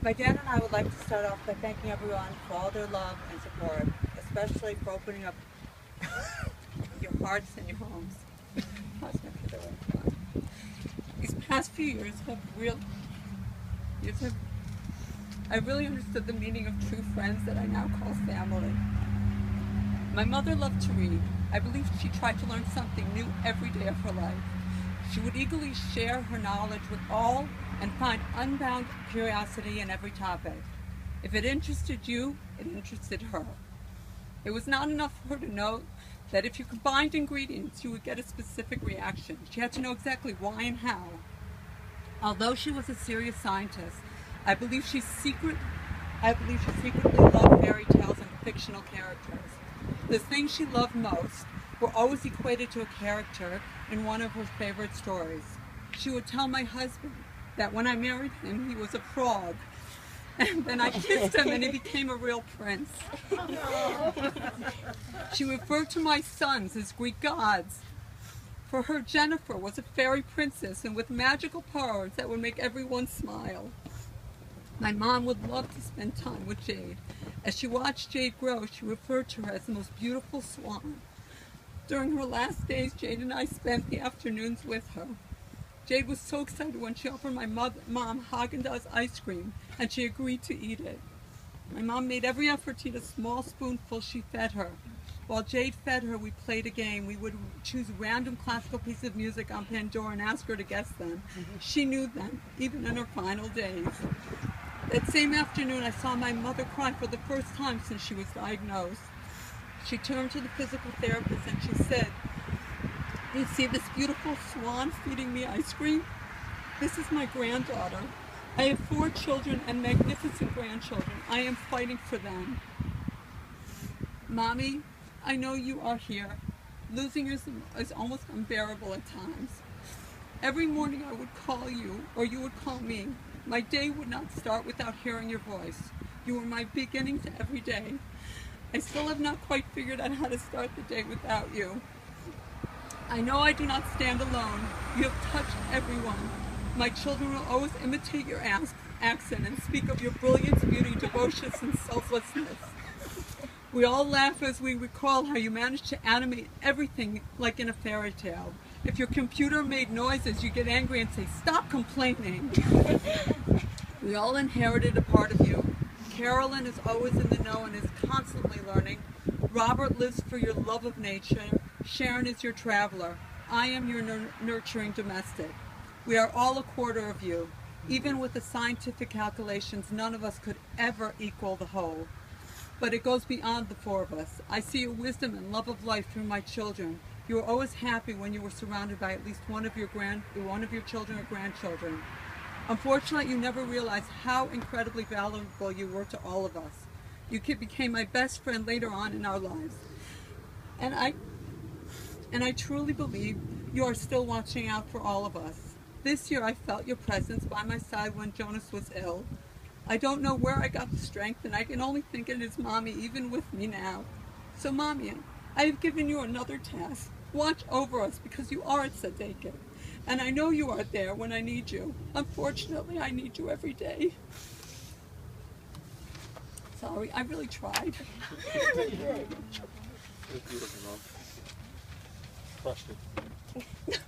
My dad and I would like to start off by thanking everyone for all their love and support, especially for opening up your hearts and your homes. These past few years have I really understood the meaning of true friends that I now call family. My mother loved to read. I believe she tried to learn something new every day of her life. She would eagerly share her knowledge with all and find unbound curiosity in every topic. If it interested you, it interested her. It was not enough for her to know that if you combined ingredients, you would get a specific reaction. She had to know exactly why and how. Although she was a serious scientist, I believe she secretly loved fairy tales and fictional characters. The things she loved most were always equated to a character in one of her favorite stories. She would tell my husband that when I married him, he was a frog, and then I kissed him and he became a real prince. She referred to my sons as Greek gods. For her, Jennifer was a fairy princess and with magical powers that would make everyone smile. My mom would love to spend time with Jade. As she watched Jade grow, she referred to her as the most beautiful swan. During her last days, Jade and I spent the afternoons with her. Jade was so excited when she offered my mom Haagen-Dazs ice cream, and she agreed to eat it. My mom made every effort to eat a small spoonful she fed her. While Jade fed her, we played a game. We would choose random classical pieces of music on Pandora and ask her to guess them. She knew them, even in her final days. That same afternoon, I saw my mother cry for the first time since she was diagnosed. She turned to the physical therapist and she said, "You see this beautiful swan feeding me ice cream? This is my granddaughter. I have 4 children and magnificent grandchildren. I am fighting for them. Mommy, I know you are here. Losing you is almost unbearable at times. Every morning I would call you, or you would call me. My day would not start without hearing your voice. You were my beginning to every day. I still have not quite figured out how to start the day without you. I know I do not stand alone. You have touched everyone. My children will always imitate your accent and speak of your brilliance, beauty, devotion, and selflessness. We all laugh as we recall how you managed to animate everything like in a fairy tale. If your computer made noises, you get angry and say, "Stop complaining." We all inherited a part of you. Carolyn is always in the know and is constantly learning. Robert lives for your love of nature. Sharon is your traveler. I am your nurturing domestic. We are all a quarter of you. Even with the scientific calculations, none of us could ever equal the whole. But it goes beyond the 4 of us. I see your wisdom and love of life through my children. You were always happy when you were surrounded by at least one of your children or grandchildren. Unfortunately, you never realized how incredibly valuable you were to all of us. You became my best friend later on in our lives. And I truly believe you are still watching out for all of us. This year I felt your presence by my side when Jonas was ill. I don't know where I got the strength, and I can only think it is Mommy even with me now. So Mommy, I have given you another task. Watch over us because you are at Sadeka. And I know you are there when I need you. Unfortunately, I need you every day. Sorry, I really tried. It was beautiful, Mom. Crushed it.